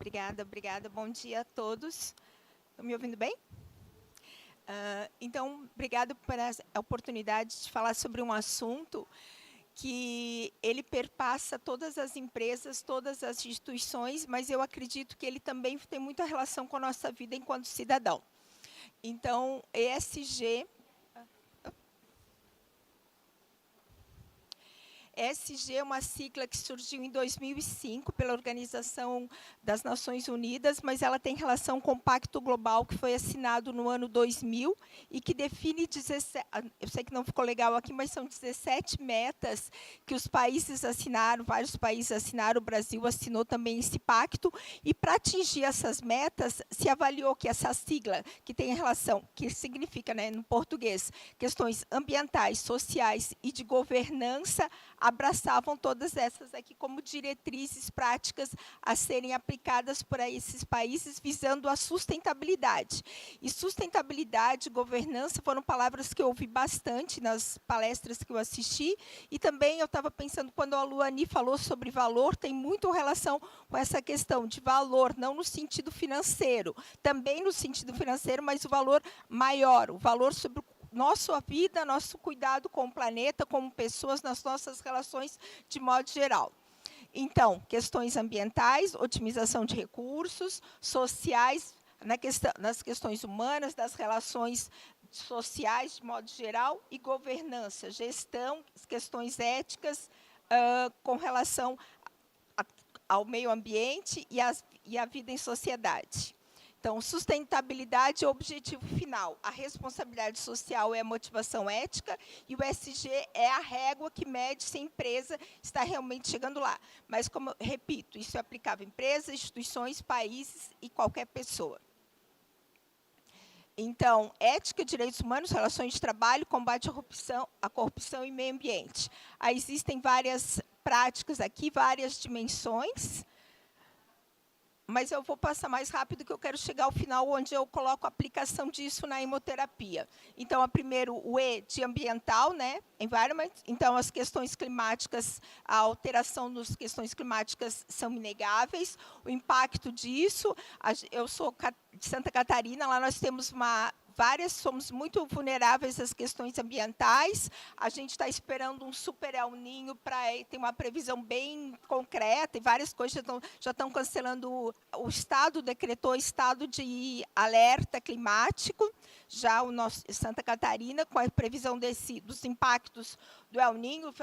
Obrigada. Bom dia a todos. Estão me ouvindo bem? Então, obrigado por essa oportunidade de falar sobre um assunto que ele perpassa todas as empresas, todas as instituições, mas eu acredito que ele também tem muita relação com a nossa vida enquanto cidadão. Então, ESG é uma sigla que surgiu em 2005 pela Organização das Nações Unidas, mas ela tem relação com o Pacto Global, que foi assinado no ano 2000 e que define 17, eu sei que não ficou legal aqui, mas são 17 metas que os países assinaram, vários países assinaram, o Brasil assinou também esse pacto, e para atingir essas metas, se avaliou que essa sigla, que tem relação, que significa, né, no português, questões ambientais, sociais e de governança, abraçavam todas essas aqui como diretrizes práticas a serem aplicadas por esses países, visando a sustentabilidade. E sustentabilidade e governança foram palavras que eu ouvi bastante nas palestras que eu assisti, e também eu estava pensando, quando a Luani falou sobre valor, tem muito relação com essa questão de valor, não no sentido financeiro, também no sentido financeiro, mas o valor maior, o valor sobre o nossa vida, nosso cuidado com o planeta, como pessoas, nas nossas relações de modo geral. Então, questões ambientais, otimização de recursos, sociais, nas questões humanas, das relações sociais de modo geral, e governança, gestão, questões éticas com relação ao meio ambiente e à vida em sociedade. Então, sustentabilidade é o objetivo final. A responsabilidade social é a motivação ética e o ESG é a régua que mede se a empresa está realmente chegando lá. Mas, como eu repito, isso é aplicável a empresas, instituições, países e qualquer pessoa. Então, ética, direitos humanos, relações de trabalho, combate à corrupção e meio ambiente. Aí existem várias práticas aqui, várias dimensões, mas eu vou passar mais rápido, que eu quero chegar ao final, onde eu coloco a aplicação disso na hemoterapia. Então, primeiro, o E de ambiental, né? Environment. Então, as questões climáticas, a alteração das questões climáticas são inegáveis. O impacto disso, eu sou de Santa Catarina, lá nós temos somos muito vulneráveis às questões ambientais. A gente está esperando um super El Niño para ter uma previsão bem concreta, e várias coisas já estão cancelando. O Estado decretou estado de alerta climático, já o nosso Santa Catarina, com a previsão dos impactos do El Niño.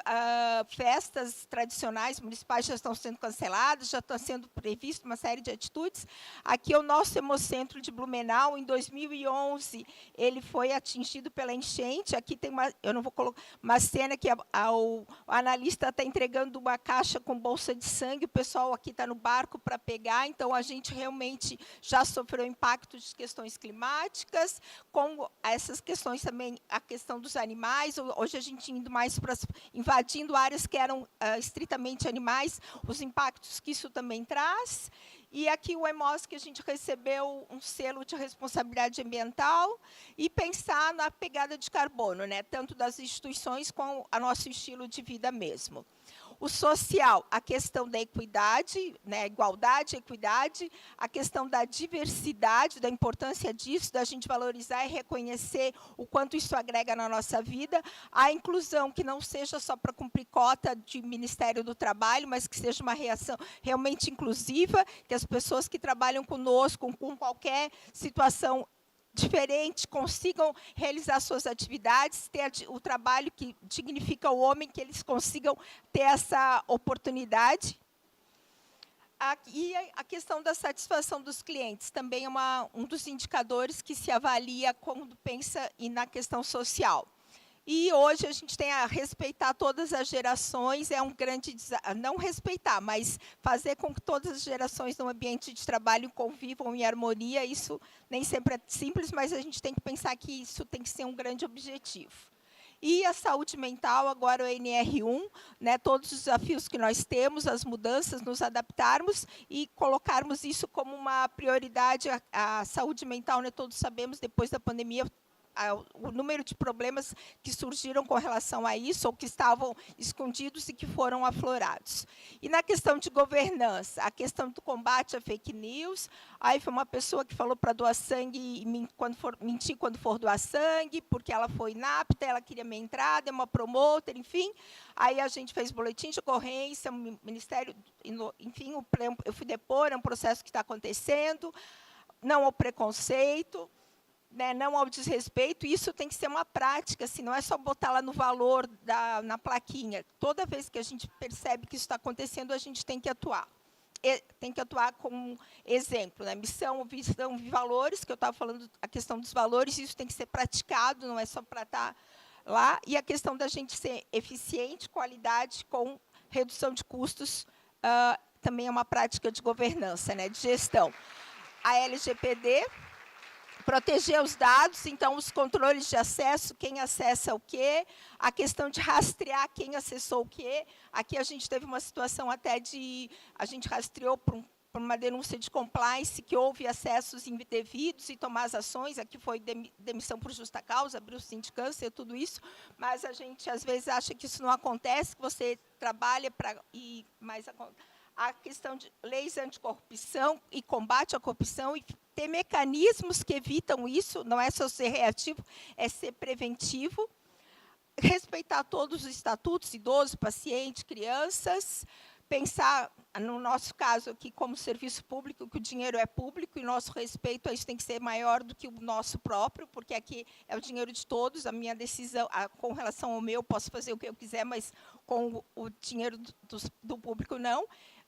Festas tradicionais municipais já estão sendo canceladas, já está sendo previsto uma série de atitudes. Aqui é o nosso Hemocentro de Blumenau. Em 2011, ele foi atingido pela enchente. Aqui tem eu não vou colocar uma cena que o analista está entregando uma caixa com bolsa de sangue, o pessoal aqui está no barco para pegar. Então, a gente realmente já sofreu impacto de questões climáticas, com essas questões também, a questão dos animais. Hoje a gente indo mais para invadindo áreas que eram estritamente animais, os impactos que isso também traz. E aqui o EMOS, que a gente recebeu um selo de responsabilidade ambiental, e pensar na pegada de carbono, né, tanto das instituições como o nosso estilo de vida mesmo. O social, a questão da equidade, né, igualdade, equidade, a questão da diversidade, da importância disso, da gente valorizar e reconhecer o quanto isso agrega na nossa vida, a inclusão, que não seja só para cumprir cota de Ministério do Trabalho, mas que seja uma reação realmente inclusiva, que as pessoas que trabalham conosco, com qualquer situação diferente, consigam realizar suas atividades, ter o trabalho que dignifica o homem, que eles consigam ter essa oportunidade. E a questão da satisfação dos clientes também é um dos indicadores que se avalia quando pensa na questão social. E hoje a gente tem a respeitar todas as gerações, é um grande desafio, não respeitar, mas fazer com que todas as gerações no ambiente de trabalho convivam em harmonia. Isso nem sempre é simples, mas a gente tem que pensar que isso tem que ser um grande objetivo. E a saúde mental, agora o NR1, né, todos os desafios que nós temos, as mudanças, nos adaptarmos e colocarmos isso como uma prioridade. A saúde mental, né, todos sabemos, depois da pandemia, o número de problemas que surgiram com relação a isso, ou que estavam escondidos e que foram aflorados. E na questão de governança, a questão do combate à fake news, aí foi uma pessoa que falou para doar sangue, mentir quando for doar sangue, porque ela foi inapta, ela queria minha entrada, é uma promoter, enfim. Aí a gente fez boletim de ocorrência, o Ministério, enfim, eu fui depor, é um processo que está acontecendo, não ao preconceito, né, não ao desrespeito, isso tem que ser uma prática, assim, não é só botar lá no valor, na plaquinha. Toda vez que a gente percebe que isso está acontecendo, a gente tem que atuar. Tem que atuar como exemplo, né? Missão, visão e valores, que eu estava falando, a questão dos valores, isso tem que ser praticado, não é só para estar lá. E a questão da gente ser eficiente, qualidade, com redução de custos, também é uma prática de governança, né, de gestão. A LGPD, proteger os dados, então, os controles de acesso, quem acessa o quê, a questão de rastrear quem acessou o quê. Aqui a gente teve uma situação até de... A gente rastreou por uma denúncia de compliance, que houve acessos indevidos e tomar as ações. Aqui foi demissão por justa causa, abriu sindicância, tudo isso. Mas a gente, às vezes, acha que isso não acontece, que você trabalha para... A questão de leis anticorrupção e combate à corrupção e ter mecanismos que evitam isso, não é só ser reativo, é ser preventivo, respeitar todos os estatutos, idosos, pacientes, crianças, pensar, no nosso caso aqui, como serviço público, que o dinheiro é público e nosso respeito a isso tem que ser maior do que o nosso próprio, porque aqui é o dinheiro de todos, a minha decisão, com relação ao meu, posso fazer o que eu quiser, mas com o dinheiro do público, não.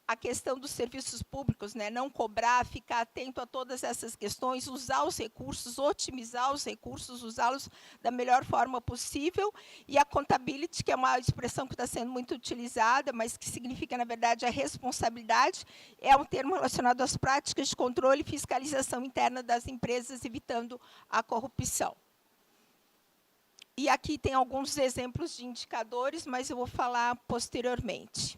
A questão dos serviços públicos, né? Não cobrar, ficar atento a todas essas questões, usar os recursos, otimizar os recursos, usá-los da melhor forma possível. E a accountability, que é uma expressão que está sendo muito utilizada, mas que significa, na verdade, a responsabilidade, é um termo relacionado às práticas de controle e fiscalização interna das empresas, evitando a corrupção. E aqui tem alguns exemplos de indicadores, mas eu vou falar posteriormente.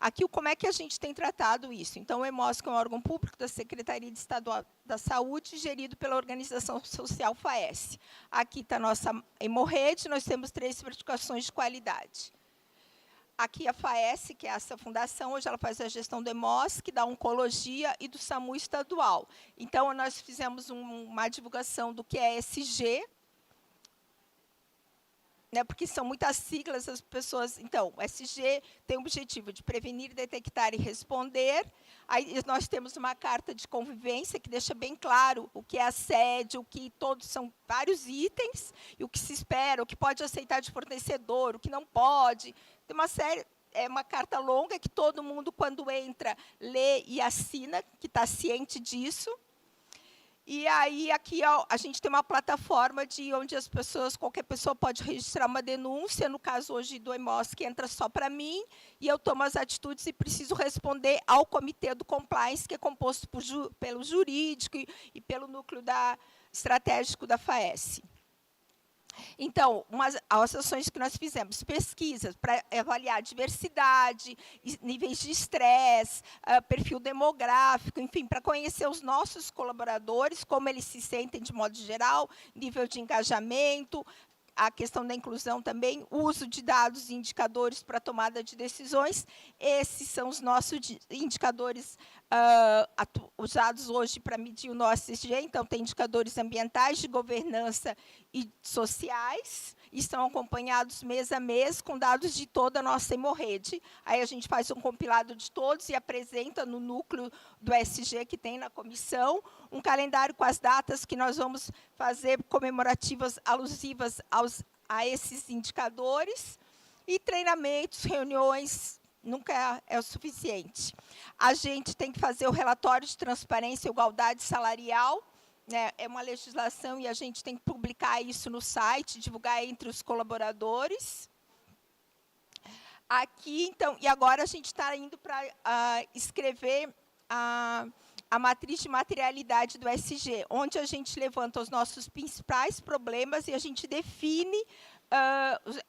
Aqui, como é que a gente tem tratado isso? Então, o EMOSC é um órgão público da Secretaria de Estado da Saúde, gerido pela Organização Social FAES. Aqui está a nossa hemorrede, nós temos 3 certificações de qualidade. Aqui a FAES, que é essa fundação, hoje ela faz a gestão do EMOSC, da oncologia e do SAMU estadual. Então, nós fizemos uma divulgação do que é ESG, né, porque são muitas siglas, as pessoas... Então, o SG tem o objetivo de prevenir, detectar e responder. Aí nós temos uma carta de convivência que deixa bem claro o que é assédio, o que todos são vários itens, e o que se espera, o que pode aceitar de fornecedor, o que não pode. Tem uma série... É uma carta longa que todo mundo, quando entra, lê e assina, que está ciente disso. E aí, aqui, ó, a gente tem uma plataforma onde as pessoas, qualquer pessoa pode registrar uma denúncia, no caso hoje do EMOSC, que entra só para mim, e eu tomo as atitudes e preciso responder ao comitê do compliance, que é composto pelo jurídico e pelo núcleo estratégico da FAES. Então, as ações que nós fizemos, pesquisas para avaliar diversidade, níveis de estresse, perfil demográfico, enfim, para conhecer os nossos colaboradores, como eles se sentem de modo geral, nível de engajamento, a questão da inclusão também, uso de dados e indicadores para tomada de decisões. Esses são os nossos indicadores usados hoje para medir o nosso ESG. Então, tem indicadores ambientais, de governança e sociais, e estão acompanhados mês a mês com dados de toda a nossa hemorrede. Aí a gente faz um compilado de todos e apresenta no núcleo do ESG que tem na comissão, um calendário com as datas que nós vamos fazer comemorativas alusivas a esses indicadores, e treinamentos, reuniões, nunca é o suficiente. A gente tem que fazer o relatório de transparência e igualdade salarial, né? É uma legislação e a gente tem que publicar isso no site, divulgar entre os colaboradores. Aqui, então, e agora a gente está indo para escrever a matriz de materialidade do ESG, onde a gente levanta os nossos principais problemas e a gente define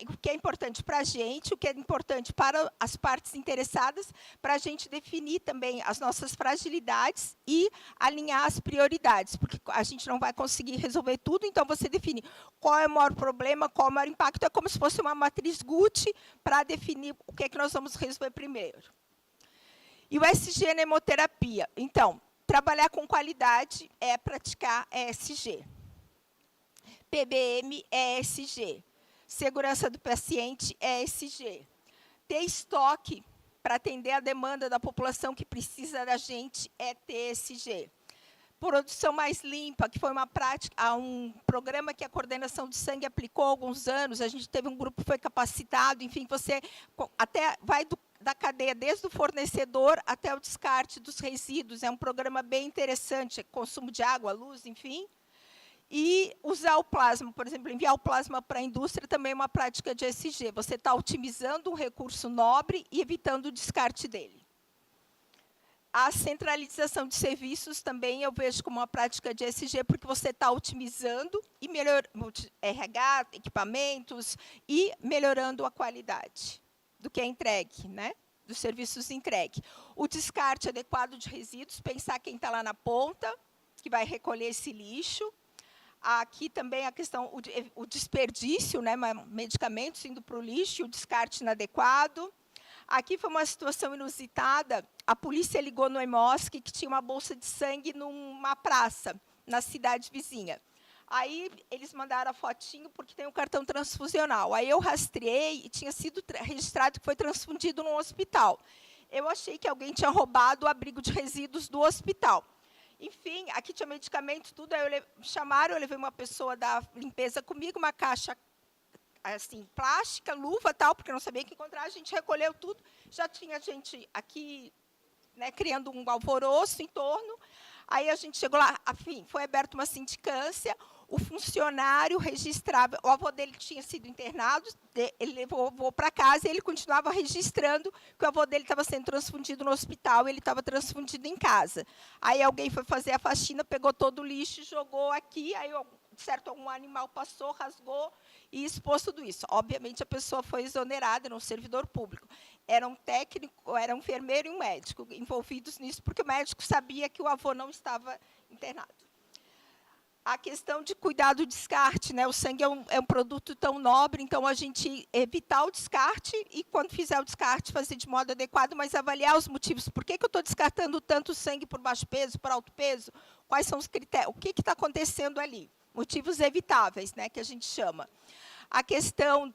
o que é importante para a gente, o que é importante para as partes interessadas, para a gente definir também as nossas fragilidades e alinhar as prioridades, porque a gente não vai conseguir resolver tudo, então você define qual é o maior problema, qual é o maior impacto, é como se fosse uma matriz Gucci para definir o que é que nós vamos resolver primeiro. E o ESG na hemoterapia. Então, trabalhar com qualidade é praticar ESG. PBM é ESG. Segurança do paciente é ESG. Ter estoque para atender a demanda da população que precisa da gente é TSG. Produção mais limpa, que foi uma prática, um programa que a coordenação de sangue aplicou há alguns anos, a gente teve um grupo que foi capacitado, enfim, você até vai da cadeia, desde o fornecedor até o descarte dos resíduos, é um programa bem interessante, consumo de água, luz, enfim. E usar o plasma, por exemplo, enviar o plasma para a indústria também é uma prática de ESG. Você está otimizando um recurso nobre e evitando o descarte dele. A centralização de serviços também eu vejo como uma prática de ESG, porque você está otimizando e melhorando RH, equipamentos e melhorando a qualidade do que é entregue, né? Dos serviços entregues. O descarte adequado de resíduos, pensar quem está lá na ponta, que vai recolher esse lixo. Aqui também a questão, o desperdício, né, medicamentos indo para o lixo, o descarte inadequado. Aqui foi uma situação inusitada, a polícia ligou no EMOSC que tinha uma bolsa de sangue numa praça, na cidade vizinha. Aí eles mandaram a fotinho, porque tem um cartão transfusional. Aí eu rastreei e tinha sido registrado que foi transfundido num hospital. Eu achei que alguém tinha roubado o abrigo de resíduos do hospital. Enfim, aqui tinha medicamentos, tudo, aí chamaram, eu levei uma pessoa da limpeza comigo, uma caixa assim, plástica, luva, tal, porque eu não sabia o que encontrar, a gente recolheu tudo, já tinha gente aqui, né, criando um alvoroço em torno, aí a gente chegou lá, enfim, foi aberta uma sindicância, o funcionário registrava, o avô dele tinha sido internado, ele levou o avô para casa e ele continuava registrando que o avô dele estava sendo transfundido no hospital, ele estava transfundido em casa. Aí alguém foi fazer a faxina, pegou todo o lixo, jogou aqui, aí certo, algum animal passou, rasgou e expôs tudo isso. Obviamente, a pessoa foi exonerada, era um servidor público. Era um técnico, era um enfermeiro e um médico envolvidos nisso, porque o médico sabia que o avô não estava internado. A questão de cuidar do descarte, né? O sangue é um produto tão nobre, então a gente evitar o descarte e, quando fizer o descarte, fazer de modo adequado, mas avaliar os motivos. Por que eu estou descartando tanto sangue por baixo peso, por alto peso? Quais são os critérios? O que está acontecendo ali? Motivos evitáveis, né, que a gente chama. A questão,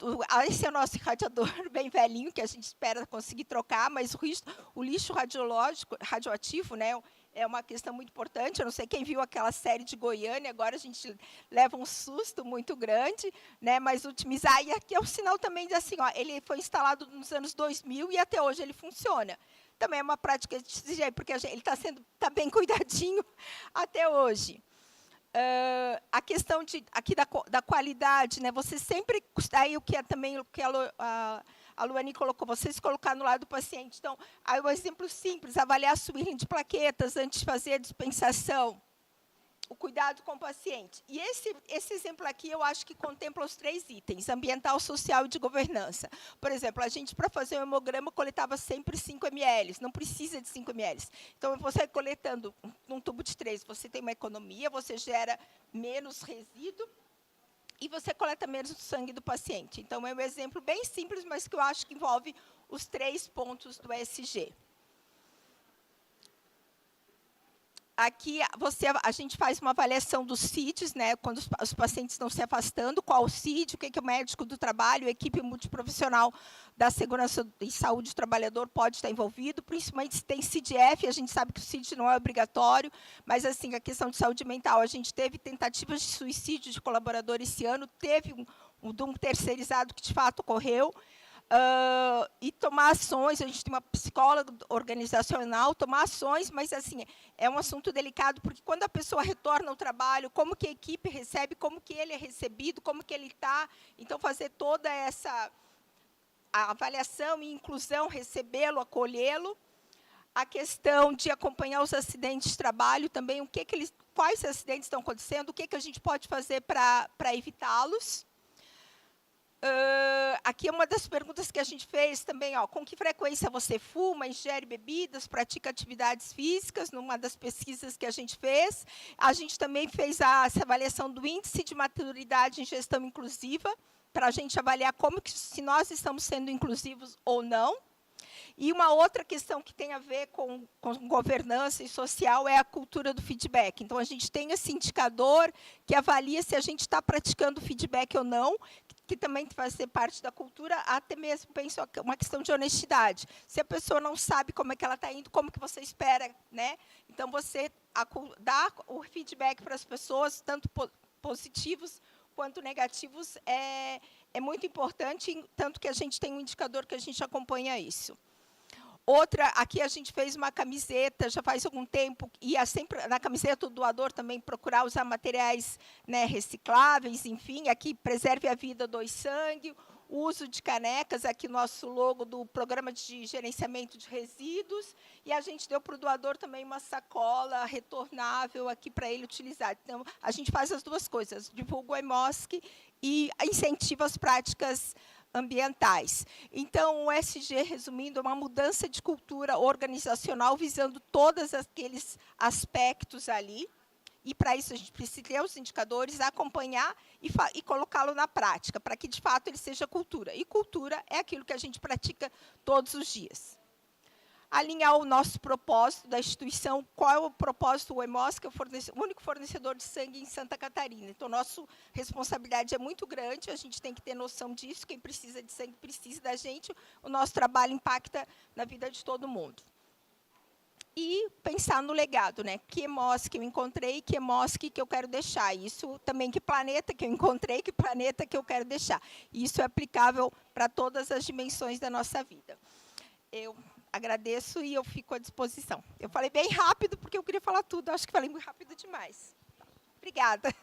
esse é o nosso radiador bem velhinho, que a gente espera conseguir trocar, mas o lixo radioativo, né, é uma questão muito importante. Eu não sei quem viu aquela série de Goiânia, agora a gente leva um susto muito grande, né, mas otimizar. E aqui é um sinal também de assim, ó, ele foi instalado nos anos 2000 e até hoje ele funciona. Também é uma prática de CGI, porque ele está bem cuidadinho até hoje. A questão aqui da qualidade, né? Você sempre, aí o que é também o que a Luane colocou, vocês colocar no lado do paciente. Então, aí um exemplo simples, avaliar a swirling de plaquetas antes de fazer a dispensação, o cuidado com o paciente. E esse exemplo aqui, eu acho que contempla os 3 itens, ambiental, social e de governança. Por exemplo, a gente, para fazer o hemograma, coletava sempre 5 ml, não precisa de 5 ml. Então, você coletando num tubo de 3, você tem uma economia, você gera menos resíduo e você coleta menos o sangue do paciente. Então, é um exemplo bem simples, mas que eu acho que envolve os 3 pontos do ESG. Aqui a gente faz uma avaliação dos CIDs, né, quando os pacientes estão se afastando, qual o CID, o que o médico do trabalho, a equipe multiprofissional da segurança e saúde do trabalhador pode estar envolvido, principalmente se tem CID-F, a gente sabe que o CID não é obrigatório, mas assim, a questão de saúde mental, a gente teve tentativas de suicídio de colaborador esse ano, teve um terceirizado que de fato ocorreu, e tomar ações, a gente tem uma psicóloga organizacional, tomar ações, mas assim, é um assunto delicado, porque quando a pessoa retorna ao trabalho, como que a equipe recebe, como que ele é recebido, como que ele está, então fazer toda essa avaliação e inclusão, recebê-lo, acolhê-lo, a questão de acompanhar os acidentes de trabalho também, quais acidentes estão acontecendo, o que a gente pode fazer para evitá-los. Aqui é uma das perguntas que a gente fez também, ó, com que frequência você fuma, ingere bebidas, pratica atividades físicas, numa das pesquisas que a gente fez. A gente também fez essa avaliação do índice de maturidade em gestão inclusiva, para a gente avaliar como que, se nós estamos sendo inclusivos ou não. E uma outra questão que tem a ver com governança e social é a cultura do feedback. Então, a gente tem esse indicador que avalia se a gente está praticando feedback ou não, que também vai ser parte da cultura, até mesmo, penso, uma questão de honestidade. Se a pessoa não sabe como é que ela está indo, como que você espera, né? Então, você dá o feedback para as pessoas, tanto positivos quanto negativos, é muito importante, tanto que a gente tem um indicador que a gente acompanha isso. Outra, aqui a gente fez uma camiseta, já faz algum tempo, e sempre na camiseta do doador também procurar usar materiais, né, recicláveis, enfim, aqui preserve a vida, doe sangue, o uso de canecas, aqui nosso logo do programa de gerenciamento de resíduos, e a gente deu para o doador também uma sacola retornável aqui para ele utilizar. Então, a gente faz as duas coisas, divulga o EMOSC e incentiva as práticas ambientais. Então, o SG, resumindo, é uma mudança de cultura organizacional visando todos aqueles aspectos ali, e, para isso, a gente precisa ter os indicadores, acompanhar e colocá-lo na prática, para que, de fato, ele seja cultura. E cultura é aquilo que a gente pratica todos os dias. Alinhar o nosso propósito da instituição. Qual é o propósito? O EMOSC é o único fornecedor de sangue em Santa Catarina. Então, nossa responsabilidade é muito grande, a gente tem que ter noção disso. Quem precisa de sangue precisa da gente. O nosso trabalho impacta na vida de todo mundo. E pensar no legado, né? Que EMOSC que eu encontrei, que EMOSC que eu quero deixar. Isso também, que planeta que eu encontrei, que planeta que eu quero deixar. Isso é aplicável para todas as dimensões da nossa vida. Eu agradeço e eu fico à disposição. Eu falei bem rápido, porque eu queria falar tudo. Acho que falei muito rápido demais. Obrigada.